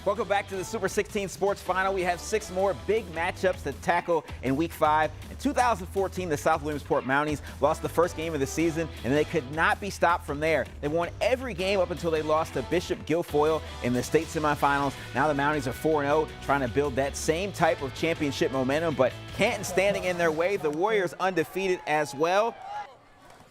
Welcome back to the Super 16 Sports Final. We have 6 more big matchups to tackle in Week 5. In 2014, the South Williamsport Mounties lost the first game of the season, and they could not be stopped from there. They won every game up until they lost to Bishop Guilfoyle in the state semifinals. Now the Mounties are 4-0, trying to build that same type of championship momentum, but Canton standing in their way. The Warriors undefeated as well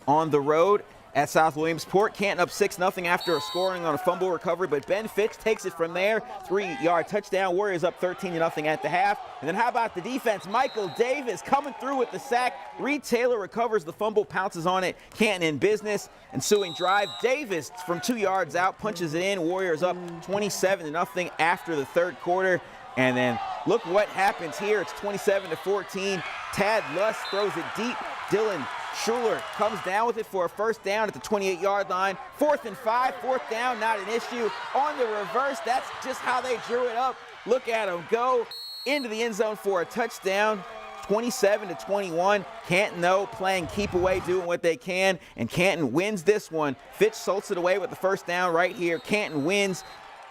on the road at South Williamsport. Canton up 6-0 after scoring on a fumble recovery, but Ben Fitch takes it from there. 3-yard touchdown. Warriors up 13-0 at the half. And then how about the defense? Michael Davis coming through with the sack. Reed Taylor recovers the fumble, pounces on it. Canton in business. Ensuing drive. Davis from 2 yards out punches it in. Warriors up 27-0 after the third quarter. And then look what happens here. It's 27-14. Tad Luss throws it deep. Dylan Schuler comes down with it for a first down at the 28-yard line. 4th and 5, 4th down, not an issue. On the reverse, that's just how they drew it up. Look at them go into the end zone for a touchdown. 27-21. Canton, though, playing keep away, doing what they can, and Canton wins this one. Fitch salts it away with the first down right here. Canton wins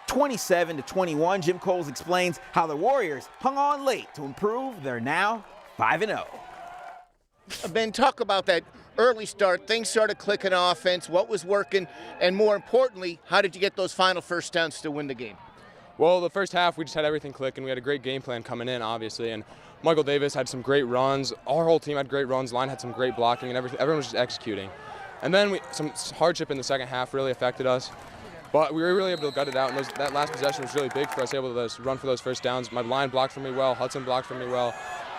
27-21. Jim Coles explains how the Warriors hung on late to improve. They're now 5-0. Ben, talk about that early start. Things started clicking on offense. What was working? And more importantly, how did you get those final first downs to win the game? Well, the first half, we just had everything clicking. We had a great game plan coming in, obviously. And Michael Davis had some great runs. Our whole team had great runs. Line had some great blocking, and everyone was just executing. And then some hardship in the second half really affected us. But we were really able to gut it out, and that last possession was really big for us, able to run for those first downs. My line blocked for me well. Hudson blocked for me well.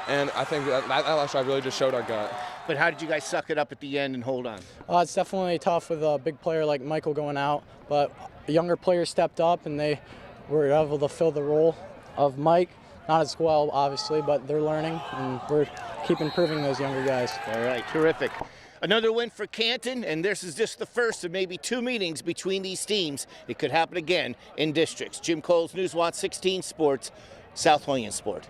And I think that last drive really just showed our gut. But how did you guys suck it up at the end and hold on? It's definitely tough with a big player like Michael going out, but the younger players stepped up and they were able to fill the role of Mike. Not as well, obviously, but they're learning, and we're keep improving those younger guys. All right, terrific. Another win for Canton, and this is just the first of maybe 2 meetings between these teams. It could happen again in districts. Jim Coles, Newswatch 16 Sports, South Williamsport.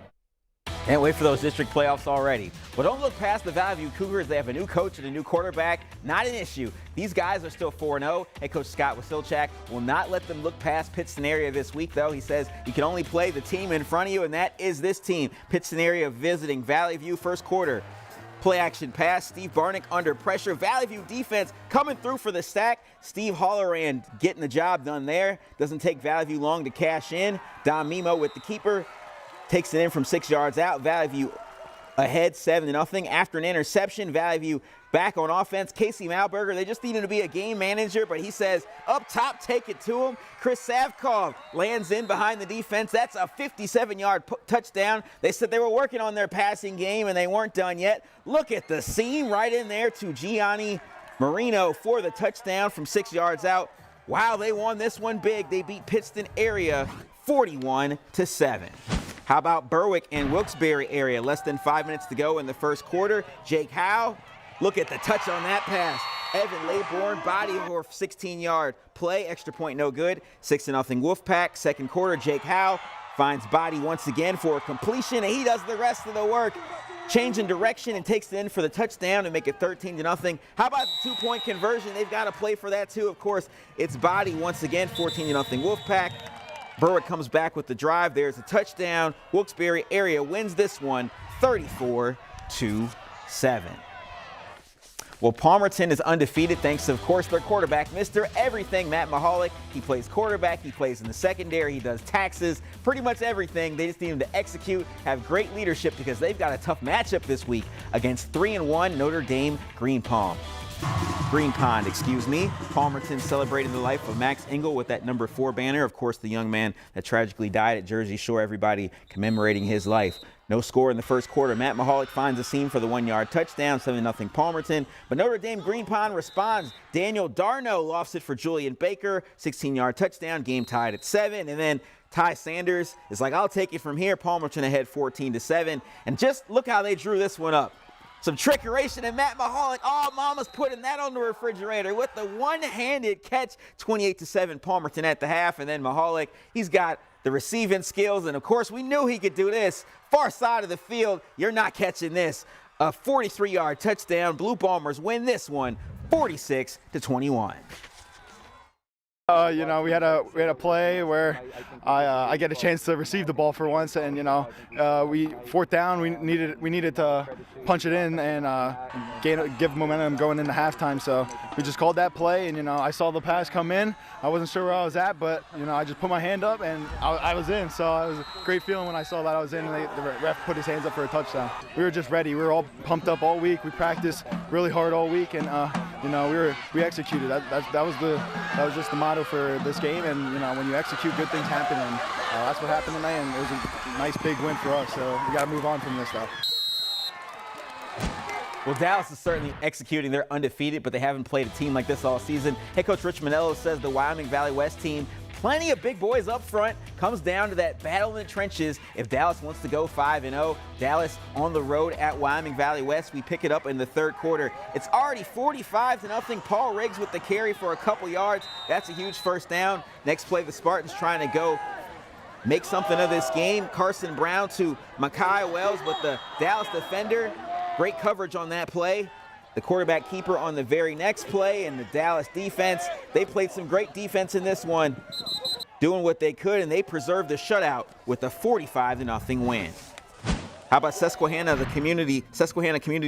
Can't wait for those district playoffs already. But don't look past the Valley View Cougars. They have a new coach and a new quarterback. Not an issue. These guys are still 4-0. Head coach Scott Wasilchak will not let them look past Pittston area this week, though. He says you can only play the team in front of you, and that is this team. Pittston area visiting Valley View first quarter. Play action pass. Steve Barnick under pressure. Valley View defense coming through for the sack. Steve Holloran getting the job done there. Doesn't take Valley View long to cash in. Don Mimo with the keeper. Takes it in from 6 yards out. Valley View ahead 7-0. After an interception, Valley View back on offense. Casey Malberger, they just needed to be a game manager, but he says, up top, take it to him. Chris Savkov lands in behind the defense. That's a 57-yard touchdown. They said they were working on their passing game, and they weren't done yet. Look at the seam right in there to Gianni Marino for the touchdown from 6 yards out. Wow, they won this one big. They beat Pittston area 41-7. How about Berwick and Wilkes-Barre area? Less than 5 minutes to go in the first quarter. Jake Howe, look at the touch on that pass. Evan Laybourne, body for 16-yard play. Extra point, no good. 6-0 Wolfpack. Second quarter, Jake Howe finds body once again for a completion, and he does the rest of the work. Changing direction and takes it in for the touchdown to make it 13-0. How about the two-point conversion? They've got to play for that too. Of course, it's body once again, 14-0 Wolfpack. Berwick comes back with the drive. There's a touchdown. Wilkes-Barre area wins this one 34-7. Well, Palmerton is undefeated thanks to, of course, their quarterback, Mr. Everything, Matt Mahalik. He plays quarterback. He plays in the secondary. He does taxes, pretty much everything. They just need him to execute, have great leadership because they've got a tough matchup this week against 3-1 Notre Dame Green Pond. Palmerton celebrating the life of Max Engel with that number 4 banner. Of course, the young man that tragically died at Jersey Shore, everybody commemorating his life. No score in the first quarter. Matt Mahalik finds a seam for the 1-yard touchdown, 7-0 Palmerton. But Notre Dame Green Pond responds. Daniel Darno lofts it for Julian Baker, 16-yard touchdown, game tied at 7. And then Ty Sanders is like, I'll take it from here. Palmerton ahead 14-7. And just look how they drew this one up. Some trickeration, and Matt Mahalik, oh, mama's putting that on the refrigerator with the one-handed catch, 28-7 Palmerton at the half. And then Mahalik, he's got the receiving skills, and of course we knew he could do this. Far side of the field, you're not catching this. A 43-yard touchdown. Blue Bombers win this one 46-21. You know, we had a play where I get a chance to receive the ball for once, and you know, fourth down, we needed to punch it in and give momentum going into halftime. So we just called that play, and you know, I saw the pass come in. I wasn't sure where I was at, but you know, I just put my hand up and I was in. So it was a great feeling when I saw that I was in, and the ref put his hands up for a touchdown. We were just ready. We were all pumped up all week. We practiced really hard all week, and you know, we executed. That was just the motto for this game, and you know, when you execute, good things happen, and that's what happened tonight, and it was a nice big win for us, so we got to move on from this stuff. Well, Dallas is certainly executing. They're undefeated, but they haven't played a team like this all season. Head coach Rich Manello says the Wyoming Valley West team, plenty of big boys up front, comes down to that battle in the trenches. If Dallas wants to go 5-0, Dallas on the road at Wyoming Valley West. We pick it up in the third quarter. It's already 45-0. Paul Riggs with the carry for a couple yards. That's a huge first down. Next play, the Spartans trying to go make something of this game. Carson Brown to Micaiah Wells, but the Dallas defender, great coverage on that play. The quarterback keeper on the very next play, and the Dallas defense, they played some great defense in this one, doing what they could, and they preserved the shutout with a 45-0 win. How about Susquehanna Community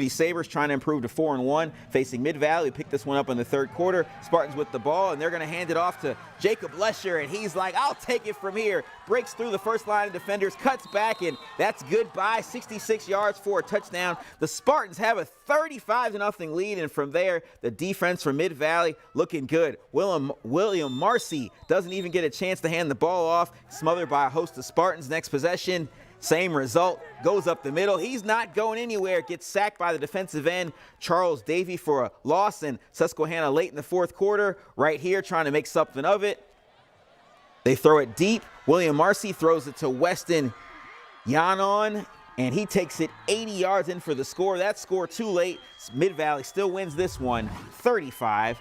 Sabres trying to improve to 4-1, facing Mid-Valley. We picked this one up in the third quarter. Spartans with the ball, and they're going to hand it off to Jacob Lesher, and he's like, I'll take it from here. Breaks through the first line of defenders, cuts back, and that's goodbye. 66 yards for a touchdown. The Spartans have a 35-0 lead, and from there, the defense from Mid-Valley looking good. William Marcy doesn't even get a chance to hand the ball off, smothered by a host of Spartans. Next possession, same result, goes up the middle. He's not going anywhere. Gets sacked by the defensive end, Charles Davey, for a loss. And Susquehanna late in the fourth quarter, right here, trying to make something of it. They throw it deep. William Marcy throws it to Weston Yanon, and he takes it 80 yards in for the score. That score too late. Mid-Valley still wins this one, 35-8.